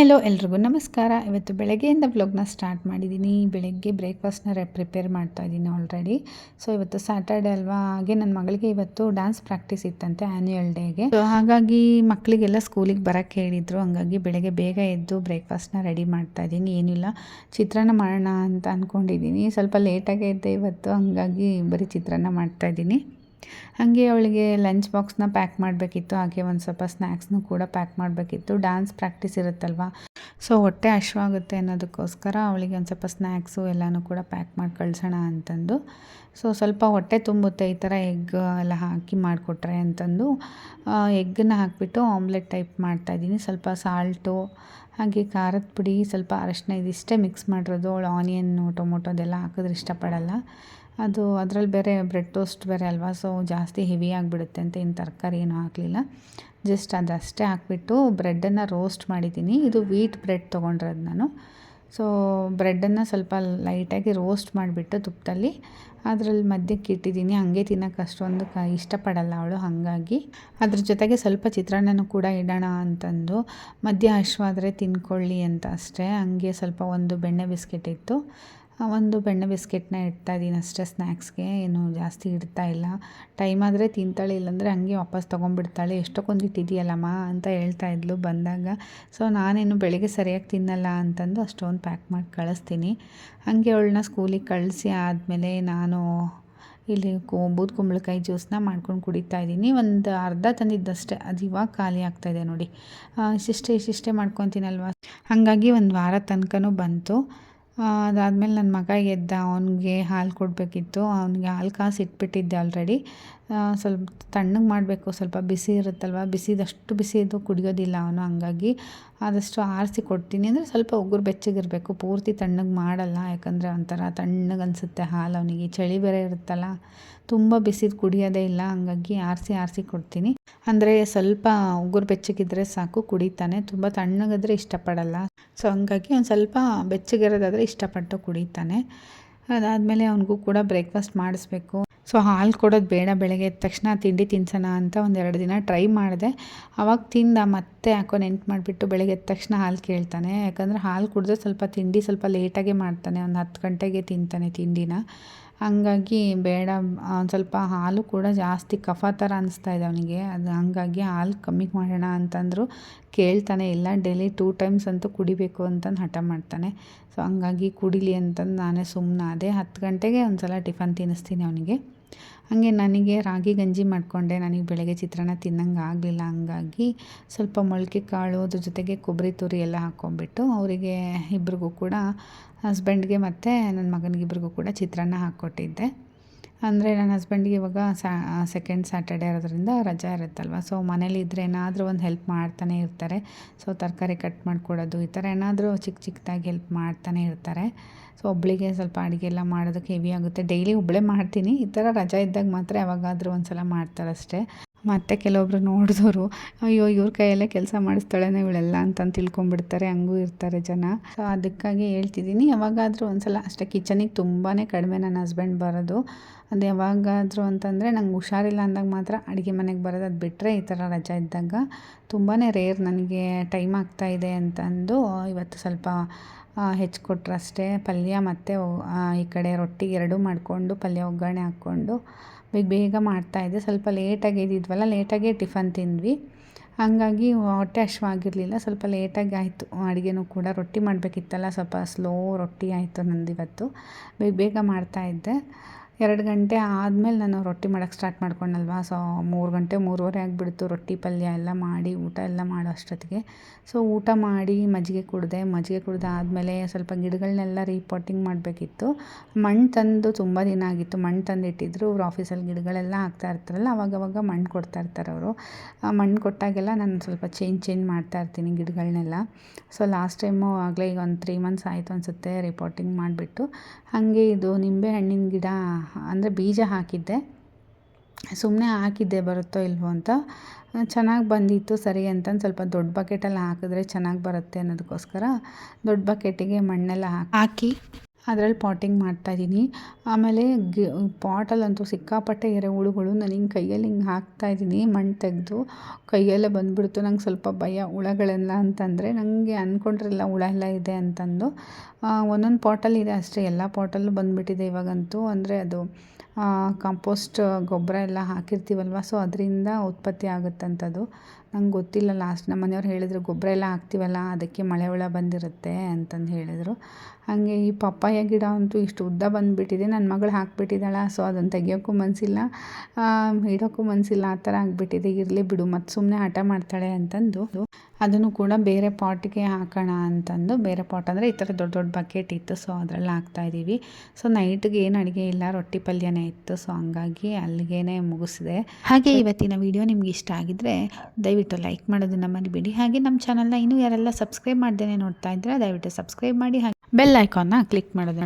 Hello ಎಲ್ರಿಗೂ ನಮಸ್ಕಾರ. ಇವತ್ತು ಬೆಳಗ್ಗೆಯಿಂದ ವ್ಲಾಗ್ನ ಸ್ಟಾರ್ಟ್ ಮಾಡಿದ್ದೀನಿ. ಬೆಳಗ್ಗೆ ಬ್ರೇಕ್ಫಾಸ್ಟ್ನ ಪ್ರಿಪೇರ್ ಮಾಡ್ತಾ ಇದ್ದೀನಿ ಆಲ್ರೆಡಿ. ಸೊ ಇವತ್ತು ಸ್ಯಾಟರ್ಡೆ ಅಲ್ವಾ, ಹಾಗೆ ನನ್ನ ಮಗಳಿಗೆ ಇವತ್ತು ಡ್ಯಾನ್ಸ್ ಪ್ರಾಕ್ಟೀಸ್ ಇತ್ತಂತೆ ಆ್ಯನ್ಯುವಲ್ ಡೇಗೆ. ಸೊ ಹಾಗಾಗಿ ಮಕ್ಕಳಿಗೆಲ್ಲ ಸ್ಕೂಲಿಗೆ ಬರೋಕ್ಕೆ ಹೇಳಿದರು. ಹಂಗಾಗಿ ಬೆಳಗ್ಗೆ ಬೇಗ ಎದ್ದು ಬ್ರೇಕ್ಫಾಸ್ಟ್ನ ರೆಡಿ ಮಾಡ್ತಾ ಇದ್ದೀನಿ. ಏನಿಲ್ಲ, ಚಿತ್ರಾನ್ನ ಮಾಡೋಣ ಅಂತ ಅಂದ್ಕೊಂಡಿದ್ದೀನಿ. ಸ್ವಲ್ಪ ಲೇಟಾಗೇ ಇದ್ದೆ ಇವತ್ತು, ಹಾಗಾಗಿ ಬರೀ ಚಿತ್ರಾನ್ನ ಮಾಡ್ತಾಯಿದ್ದೀನಿ. ಹಾಗೆ ಅವಳಿಗೆ ಲಂಚ್ ಬಾಕ್ಸ್ನ ಪ್ಯಾಕ್ ಮಾಡಬೇಕಿತ್ತು, ಹಾಗೆ ಒಂದು ಸ್ವಲ್ಪ ಸ್ನ್ಯಾಕ್ಸ್ನೂ ಕೂಡ ಪ್ಯಾಕ್ ಮಾಡಬೇಕಿತ್ತು. ಡ್ಯಾನ್ಸ್ ಪ್ರಾಕ್ಟೀಸ್ ಇರುತ್ತಲ್ವ, ಸೊ ಹೊಟ್ಟೆ ಹಶ್ವಾಗುತ್ತೆ ಅನ್ನೋದಕ್ಕೋಸ್ಕರ ಅವಳಿಗೆ ಒಂದು ಸ್ವಲ್ಪ ಸ್ನ್ಯಾಕ್ಸು ಎಲ್ಲನೂ ಕೂಡ ಪ್ಯಾಕ್ ಮಾಡಿ ಕಳಿಸೋಣ ಅಂತಂದು. ಸೊ ಸ್ವಲ್ಪ ಹೊಟ್ಟೆ ತುಂಬುತ್ತೆ ಈ ಥರ ಎಗ್ ಎಲ್ಲ ಹಾಕಿ ಮಾಡಿಕೊಟ್ರೆ ಅಂತಂದು ಎಗ್ಗನ್ನು ಹಾಕಿಬಿಟ್ಟು ಆಮ್ಲೆಟ್ ಟೈಪ್ ಮಾಡ್ತಾಯಿದ್ದೀನಿ. ಸ್ವಲ್ಪ ಸಾಲ್ಟು, ಹಾಗೆ ಖಾರದ ಪುಡಿ, ಸ್ವಲ್ಪ ಅರಶಿನ, ಇದಿಷ್ಟೇ ಮಿಕ್ಸ್ ಮಾಡಿರೋದು. ಅವಳು ಆನಿಯನ್ನು ಟೊಮೊಟೊ ಅದೆಲ್ಲ ಹಾಕಿದ್ರೆ ಇಷ್ಟಪಡಲ್ಲ. ಅದು ಅದರಲ್ಲಿ ಬೇರೆ ಬ್ರೆಡ್ ಟೋಸ್ಟ್ ಬೇರೆ ಅಲ್ವಾ, ಸೊ ಜಾಸ್ತಿ ಹೆವಿ ಆಗಿಬಿಡುತ್ತೆ ಅಂತ ಇನ್ನು ತರಕಾರಿ ಏನೂ ಹಾಕಲಿಲ್ಲ. ಜಸ್ಟ್ ಅದಷ್ಟೇ ಹಾಕ್ಬಿಟ್ಟು ಬ್ರೆಡ್ಡನ್ನು ರೋಸ್ಟ್ ಮಾಡಿದ್ದೀನಿ. ಇದು ವೀಟ್ ಬ್ರೆಡ್ ತೊಗೊಂಡಿರೋದು ನಾನು. ಸೊ ಬ್ರೆಡ್ಡನ್ನು ಸ್ವಲ್ಪ ಲೈಟಾಗಿ ರೋಸ್ಟ್ ಮಾಡಿಬಿಟ್ಟು ತುಪ್ಪದಲ್ಲಿ ಅದರಲ್ಲಿ ಮಧ್ಯಕ್ಕೆ ಇಟ್ಟಿದ್ದೀನಿ. ಹಾಗೆ ತಿನ್ನೋಕೆ ಅಷ್ಟೊಂದು ಇಷ್ಟಪಡಲ್ಲ ಅವಳು, ಹಾಗಾಗಿ ಅದ್ರ ಜೊತೆಗೆ ಸ್ವಲ್ಪ ಚಿತ್ರಾನ್ನನೂ ಕೂಡ ಇಡೋಣ ಅಂತಂದು. ಮಧ್ಯ ಹಶ್ವಾದರೆ ತಿನ್ಕೊಳ್ಳಿ ಅಂತ ಅಷ್ಟೇ. ಹಂಗೆ ಸ್ವಲ್ಪ ಒಂದು ಬೆಣ್ಣೆ ಬಿಸ್ಕೆಟ್ ಇತ್ತು, ಒಂದು ಬೆಣ್ಣೆ ಬಿಸ್ಕೆಟ್ನ ಇಡ್ತಾಯಿದ್ದೀನಿ ಅಷ್ಟೇ ಸ್ನ್ಯಾಕ್ಸ್ಗೆ, ಏನು ಜಾಸ್ತಿ ಇಡ್ತಾ ಇಲ್ಲ. ಟೈಮ್ ಆದರೆ ತಿಂತಾಳೆ, ಇಲ್ಲಾಂದರೆ ಹಂಗೆ ವಾಪಸ್ ತೊಗೊಂಡ್ಬಿಡ್ತಾಳೆ. ಎಷ್ಟೊಂದು ಇಟ್ಟಿದೆಯಲ್ಲಮ್ಮ ಅಂತ ಹೇಳ್ತಾ ಇದ್ಲು ಬಂದಾಗ. ಸೊ ನಾನೇನು ಬೆಳಿಗ್ಗೆ ಸರಿಯಾಗಿ ತಿನ್ನಲ್ಲ ಅಂತಂದು ಅಷ್ಟೊಂದು ಪ್ಯಾಕ್ ಮಾಡಿ ಕಳಿಸ್ತೀನಿ. ಹಾಗೆ ಅವಳನ್ನ ಸ್ಕೂಲಿಗೆ ಕಳಿಸಿ ಆದಮೇಲೆ ನಾನು ಇಲ್ಲಿ ಬೂದ್ ಕುಂಬಳಕಾಯಿ ಜ್ಯೂಸನ್ನ ಮಾಡ್ಕೊಂಡು ಕುಡಿತಾ ಇದ್ದೀನಿ. ಒಂದು ಅರ್ಧ ತಂದಿದ್ದಷ್ಟೇ, ಅದು ಇವಾಗ ಖಾಲಿ ಆಗ್ತಾಯಿದೆ ನೋಡಿ. ಇಷ್ಟಿಷ್ಟೇ ಮಾಡ್ಕೊತೀನಲ್ವ, ಹಾಗಾಗಿ ಒಂದು ವಾರ ತನಕನೂ ಬಂತು. ಅದಾದಮೇಲೆ ನನ್ನ ಮಗ ಎದ್ದ, ಅವನಿಗೆ ಹಾಲು ಕೊಡಬೇಕಿತ್ತು. ಅವನಿಗೆ ಹಾಲು ಕಾಸು ಇಟ್ಬಿಟ್ಟಿದ್ದೆ ಆಲ್ರೆಡಿ. ಸ್ವಲ್ಪ ತಣ್ಣಗೆ ಮಾಡಬೇಕು, ಸ್ವಲ್ಪ ಬಿಸಿ ಇರುತ್ತಲ್ವ, ಬಿಸಿದಷ್ಟು ಬಿಸಿದು ಕುಡಿಯೋದಿಲ್ಲ ಅವನು. ಹಂಗಾಗಿ ಆದಷ್ಟು ಆರಿಸಿ ಕೊಡ್ತೀನಿ. ಅಂದರೆ ಸ್ವಲ್ಪ ಉಗುರು ಬೆಚ್ಚಗಿರಬೇಕು, ಪೂರ್ತಿ ತಣ್ಣಗೆ ಮಾಡಲ್ಲ, ಯಾಕಂದರೆ ಒಂಥರ ತಣ್ಣಗೆ ಅನಿಸುತ್ತೆ ಹಾಲು ಅವನಿಗೆ. ಚಳಿ ಬೇರೆ ಇರುತ್ತಲ್ಲ, ತುಂಬ ಬಿಸಿದು ಕುಡಿಯೋದೇ ಇಲ್ಲ. ಹಂಗಾಗಿ ಆರಿಸಿ ಕೊಡ್ತೀನಿ. ಅಂದರೆ ಸ್ವಲ್ಪ ಉಗುರು ಬೆಚ್ಚಗಿದ್ರೆ ಸಾಕು, ಕುಡಿತಾನೆ. ತುಂಬ ತಣ್ಣಗಾದರೆ ಇಷ್ಟಪಡಲ್ಲ. ಸೊ ಹಂಗಾಗಿ ಒಂದು ಸ್ವಲ್ಪ ಬೆಚ್ಚಗಿರೋದಾದರೆ ಇಷ್ಟಪಟ್ಟು ಕುಡಿತಾನೆ. ಅದಾದಮೇಲೆ ಅವನಿಗೂ ಕೂಡ ಬ್ರೇಕ್ಫಾಸ್ಟ್ ಮಾಡಿಸ್ಬೇಕು. ಸೊ ಹಾಲು ಕೊಡೋದು ಬೇಡ, ಬೆಳಗ್ಗೆ ಎದ್ದ ತಕ್ಷಣ ತಿಂಡಿ ತಿನ್ಸೋಣ ಅಂತ 1-2 ದಿನ ಟ್ರೈ ಮಾಡಿದೆ. ಆವಾಗ ತಿಂದ, ಮತ್ತೆ ಯಾಕೋ ನೆನ್ಪು ಮಾಡಿಬಿಟ್ಟು ಬೆಳಗ್ಗೆ ಎದ್ದ ತಕ್ಷಣ ಹಾಲು ಕೇಳ್ತಾನೆ. ಯಾಕಂದರೆ ಹಾಲು ಕುಡಿದ್ರೆ ಸ್ವಲ್ಪ ತಿಂಡಿ ಸ್ವಲ್ಪ ಲೇಟಾಗೆ ಮಾಡ್ತಾನೆ, ಒಂದು 10 ಗಂಟೆಗೆ ತಿಂತಾನೆ ತಿಂಡಿನ. ಹಂಗಾಗಿ ಬೇಡ, ಒಂದು ಸ್ವಲ್ಪ ಹಾಲು ಕೂಡ ಜಾಸ್ತಿ ಕಫ ಥರ ಅನಿಸ್ತಾ ಇದೆ ಅವನಿಗೆ. ಅದು ಹಂಗಾಗಿ ಹಾಲು ಕಮ್ಮಿ ಮಾಡೋಣ ಅಂತಂದರು ಕೇಳ್ತಾನೆ ಇಲ್ಲ. ಡೈಲಿ 2 ಟೈಮ್ಸ್ ಅಂತೂ ಕುಡಿಬೇಕು ಅಂತಂದು ಹಠ ಮಾಡ್ತಾನೆ. ಸೊ ಹಂಗಾಗಿ ಕುಡಿಲಿ ಅಂತಂದು ನಾನೇ ಸುಮ್ಮನಾದೆ. 10 ಗಂಟೆಗೆ ಒಂದು ಸಲ ಟಿಫನ್ ತಿನ್ನಿಸ್ತೀನಿ ಅವನಿಗೆ. ಹಾಗೆ ನನಗೆ ರಾಗಿ ಗಂಜಿ ಮಾಡಿಕೊಂಡೆ. ನನಗೆ ಬೆಳಗ್ಗೆ ಚಿತ್ರಾನ್ನ ತಿನ್ನಂಗೆ ಆಗಲಿಲ್ಲ, ಹಂಗಾಗಿ ಸ್ವಲ್ಪ ಮೊಳಕೆ ಕಾಳು, ಅದ್ರ ಜೊತೆಗೆ ಕೊಬ್ಬರಿ ತುರಿ ಎಲ್ಲ ಹಾಕ್ಕೊಂಬಿಟ್ಟು ಅವರಿಗೆ ಇಬ್ರಿಗೂ ಕೂಡ, ಹಸ್ಬೆಂಡ್ಗೆ ಮತ್ತು ನನ್ನ ಮಗನಿಗಿಬ್ರಿಗೂ ಕೂಡ ಚಿತ್ರಾನ್ನ ಹಾಕ್ಕೊಟ್ಟಿದ್ದೆ. ಅಂದರೆ ನನ್ನ ಹಸ್ಬೆಂಡ್ಗೆ ಇವಾಗ ಸೆಕೆಂಡ್ ಸ್ಯಾಟರ್ಡೇ ಇರೋದ್ರಿಂದ ರಜಾ ಇರುತ್ತಲ್ವ, ಸೊ ಮನೇಲಿ ಇದ್ದರೆ ಏನಾದರೂ ಒಂದು ಹೆಲ್ಪ್ ಮಾಡ್ತಾನೆ ಇರ್ತಾರೆ. ಸೊ ತರಕಾರಿ ಕಟ್ ಮಾಡಿಕೊಡೋದು, ಈ ಥರ ಏನಾದರೂ ಚಿಕ್ಕದಾಗಿ ಹೆಲ್ಪ್ ಮಾಡ್ತಾನೆ ಇರ್ತಾರೆ. ಸೊ ಒಬ್ಬಳಿಗೆ ಸ್ವಲ್ಪ ಅಡುಗೆ ಎಲ್ಲ ಮಾಡೋದಕ್ಕೆ ಹೆವಿ ಆಗುತ್ತೆ. ಡೈಲಿ ಒಬ್ಬಳೇ ಮಾಡ್ತೀನಿ, ಈ ಥರ ರಜಾ ಇದ್ದಾಗ ಮಾತ್ರ ಯಾವಾಗಾದರೂ ಒಂದು ಸಲ ಮಾಡ್ತಾರಷ್ಟೇ. ಮತ್ತು ಕೆಲವೊಬ್ರು ನೋಡಿದವರು, ಅಯ್ಯೋ ಇವ್ರ ಕೈಯಲ್ಲೇ ಕೆಲಸ ಮಾಡಿಸ್ತಾಳೇನೋ ಇವಳೆಲ್ಲ ಅಂತಂದು ತಿಳ್ಕೊಂಬಿಡ್ತಾರೆ, ಹಂಗೂ ಇರ್ತಾರೆ ಜನ. ಸೊ ಅದಕ್ಕಾಗಿ ಹೇಳ್ತಿದ್ದೀನಿ, ಯಾವಾಗಾದರೂ ಒಂದು ಸಲ ಅಷ್ಟೇ. ಕಿಚನಿಗೆ ತುಂಬಾ ಕಡಿಮೆ ನನ್ನ ಹಸ್ಬೆಂಡ್ ಬರೋದು. ಅದು ಯಾವಾಗಾದರೂ ಅಂತಂದರೆ ನಂಗೆ ಹುಷಾರಿಲ್ಲ ಅಂದಾಗ ಮಾತ್ರ ಅಡುಗೆ ಮನೆಗೆ ಬರೋದು. ಅದು ಬಿಟ್ಟರೆ ಈ ಥರ ರಜಾ ಇದ್ದಾಗ ತುಂಬಾ ರೇರ್. ನನಗೆ ಟೈಮ್ ಆಗ್ತಾಯಿದೆ ಅಂತಂದು ಇವತ್ತು ಸ್ವಲ್ಪ ಹೆಚ್ಚಿಕೊಟ್ರಷ್ಟೇ. ಪಲ್ಯ ಮತ್ತು ಈ ಕಡೆ ರೊಟ್ಟಿ ಎರಡೂ ಮಾಡಿಕೊಂಡು ಪಲ್ಯ ಒಗ್ಗರಣೆ ಹಾಕ್ಕೊಂಡು ಬೇಗ ಮಾಡ್ತಾಯಿದ್ದೆ. ಸ್ವಲ್ಪ ಲೇಟಾಗಿ ಎದ್ದಿದ್ವಲ್ಲ, ಲೇಟಾಗೇ ಟಿಫನ್ ತಿಂದ್ವಿ. ಹಾಗಾಗಿ ಹೊಟ್ಟೆ ಹಶ್ವಾಗಿರಲಿಲ್ಲ, ಸ್ವಲ್ಪ ಲೇಟಾಗಿ ಆಯಿತು ಅಡುಗೆನೂ ಕೂಡ. ರೊಟ್ಟಿ ಮಾಡಬೇಕಿತ್ತಲ್ಲ, ಸ್ವಲ್ಪ ಸ್ಲೋ ರೊಟ್ಟಿ ಆಯಿತು ನಂದು ಇವತ್ತು. ಬೇಗ ಮಾಡ್ತಾಯಿದ್ದೆ. 2 ಗಂಟೆ ಆದಮೇಲೆ ನಾನು ರೊಟ್ಟಿ ಮಾಡೋಕ್ಕೆ ಸ್ಟಾರ್ಟ್ ಮಾಡ್ಕೊಂಡಲ್ವ, ಸೊ 3 ಗಂಟೆ 3:15 ಆಗಿಬಿಡ್ತು ರೊಟ್ಟಿ ಪಲ್ಯ ಎಲ್ಲ ಮಾಡಿ ಊಟ ಎಲ್ಲ ಮಾಡೋ ಅಷ್ಟೊತ್ತಿಗೆ. ಸೊ ಊಟ ಮಾಡಿ ಮಜ್ಜಿಗೆ ಕುಡಿದಾದ್ಮೇಲೆ ಸ್ವಲ್ಪ ಗಿಡಗಳನ್ನೆಲ್ಲ ರೀಪಾಟಿಂಗ್ ಮಾಡಬೇಕಿತ್ತು. ಮಣ್ಣು ತಂದು ತುಂಬ ದಿನ ಆಗಿತ್ತು, ಮಣ್ಣು ತಂದಿಟ್ಟಿದ್ರು. ಅವ್ರು ಆಫೀಸಲ್ಲಿ ಗಿಡಗಳೆಲ್ಲ ಹಾಕ್ತಾ ಇರ್ತಾರಲ್ಲ, ಅವಾಗವಾಗ ಮಣ್ಣು ಕೊಡ್ತಾ ಇರ್ತಾರೆ ಅವರು. ಮಣ್ಣು ಕೊಟ್ಟಾಗೆಲ್ಲ ನಾನು ಸ್ವಲ್ಪ ಚೇಂಜ್ ಮಾಡ್ತಾಯಿರ್ತೀನಿ ಗಿಡಗಳನ್ನೆಲ್ಲ. ಸೊ ಲಾಸ್ಟ್ ಟೈಮು ಆಗಲೇ ಈಗ ಒಂದು 3 ಮಂತ್ಸ್ ಆಯಿತು ಅನಿಸುತ್ತೆ ರಿಪೋರ್ಟಿಂಗ್ ಮಾಡಿಬಿಟ್ಟು. ಹಾಗೆ ಇದು ನಿಂಬೆ ಹಣ್ಣಿನ ಗಿಡ, ಅಂದರೆ ಬೀಜ ಹಾಕಿದ್ದೆ, ಸುಮ್ಮನೆ ಹಾಕಿದ್ದೆ ಬರುತ್ತೋ ಇಲ್ವೋ ಅಂತ. ಚೆನ್ನಾಗಿ ಬಂದಿತ್ತು ಸರಿ ಅಂತಂದು ಸ್ವಲ್ಪ ದೊಡ್ಡ ಬಕೆಟಲ್ಲಿ ಹಾಕಿದ್ರೆ ಚೆನ್ನಾಗಿ ಬರುತ್ತೆ ಅನ್ನೋದಕ್ಕೋಸ್ಕರ ದೊಡ್ಡ ಬಕೆಟಿಗೆ ಮಣ್ಣೆಲ್ಲ ಹಾಕಿ ಅದರಲ್ಲಿ ಪಾಟಿಂಗ್ ಮಾಡ್ತಾಯಿದ್ದೀನಿ. ಆಮೇಲೆ ಪಾಟಲ್ಲಂತೂ ಸಿಕ್ಕಾಪಟ್ಟೆ ಎರೆಹುಳುಗಳು. ನಾನು ಹಿಂಗೆ ಕೈಯಲ್ಲಿ ಹಿಂಗೆ ಹಾಕ್ತಾಯಿದ್ದೀನಿ, ಮಣ್ಣು ತೆಗೆದು ಕೈಯಲ್ಲೇ ಬಂದುಬಿಡ್ತು. ನಂಗೆ ಸ್ವಲ್ಪ ಭಯ ಹುಳಗಳೆಲ್ಲ ಅಂತಂದರೆ, ನನಗೆ ಅಂದ್ಕೊಂಡ್ರೆಲ್ಲ ಹುಳ ಎಲ್ಲ ಇದೆ ಅಂತಂದು. ಒಂದೊಂದು ಪಾಟಲ್ಲಿ ಇದೆ ಅಷ್ಟೇ, ಎಲ್ಲ ಪಾಟಲ್ಲೂ ಬಂದುಬಿಟ್ಟಿದೆ ಇವಾಗಂತೂ. ಅಂದರೆ ಅದು ಕಾಂಪೋಸ್ಟ್ ಗೊಬ್ಬರ ಎಲ್ಲ ಹಾಕಿರ್ತೀವಲ್ವ, ಸೊ ಅದರಿಂದ ಉತ್ಪತ್ತಿ ಆಗುತ್ತಂಥದ್ದು. ನಂಗೆ ಗೊತ್ತಿಲ್ಲ. ಲಾಸ್ಟ್ ನಮ್ಮ ಮನೆಯವ್ರು ಹೇಳಿದ್ರು, ಗೊಬ್ಬರ ಎಲ್ಲ ಹಾಕ್ತೀವಲ್ಲ ಅದಕ್ಕೆ ಮಳೆ ಹುಳ ಬಂದಿರುತ್ತೆ ಅಂತಂದು ಹೇಳಿದರು. ಹಾಗೆ ಈ ಪಪ್ಪಾಯ ಗಿಡ ಅಂತೂ ಇಷ್ಟು ಉದ್ದ ಬಂದುಬಿಟ್ಟಿದೆ. ನನ್ನ ಮಗಳು ಹಾಕಿಬಿಟ್ಟಿದ್ದಾಳ, ಸೊ ಅದನ್ನು ತೆಗಿಯೋಕ್ಕೂ ಮನಸ್ಸಿಲ್ಲ, ಇಡೋಕ್ಕೂ ಮನಸ್ಸಿಲ್ಲ, ಆ ಥರ ಆಗಿಬಿಟ್ಟಿದೆ. ಇರಲಿ ಬಿಡು, ಮತ್ತು ಸುಮ್ಮನೆ ಹಠ ಮಾಡ್ತಾಳೆ ಅಂತಂದು ಅದನ್ನು ಕೂಡ ಬೇರೆ ಪಾಟಿಗೆ ಹಾಕೋಣ ಅಂತಂದು, ಬೇರೆ ಪಾಟ್ ಅಂದರೆ ಈ ಥರ ದೊಡ್ಡ ದೊಡ್ಡ ಬಕೆಟ್ ಇತ್ತು, ಸೊ ಅದರಲ್ಲಿ ಹಾಕ್ತಾಯಿದ್ದೀವಿ. ಸೊ ನೈಟ್ಗೆ ಏನು ಅಡುಗೆ ಇಲ್ಲ, ರೊಟ್ಟಿ ಪಲ್ಯನೇ ಇತ್ತು, ಸೊ ಹಂಗಾಗಿ ಅಲ್ಲಿಗೇ ಮುಗಿಸಿದೆ. ಹಾಗೆ ಇವತ್ತಿನ ವಿಡಿಯೋ ನಿಮ್ಗೆ ಇಷ್ಟ ಆಗಿದ್ದರೆ ದಯವಿಟ್ಟು ಲೈಕ್ ಮಾಡೋದನ್ನು ಮರಿಬೇಡಿ. ಹಾಗೆ ನಮ್ಮ ಚಾನಲ್ನ ಇನ್ನೂ ಯಾರೆಲ್ಲ ಸಬ್ಸ್ಕ್ರೈಬ್ ಮಾಡ್ದೇ ನೋಡ್ತಾ ಇದ್ದರೆ ದಯವಿಟ್ಟು ಸಬ್ಸ್ಕ್ರೈಬ್ ಮಾಡಿ, ಹಾಗೆ ಬೆಲ್ ಐಕಾನ್ನ ಕ್ಲಿಕ್ ಮಾಡೋದನ್ನು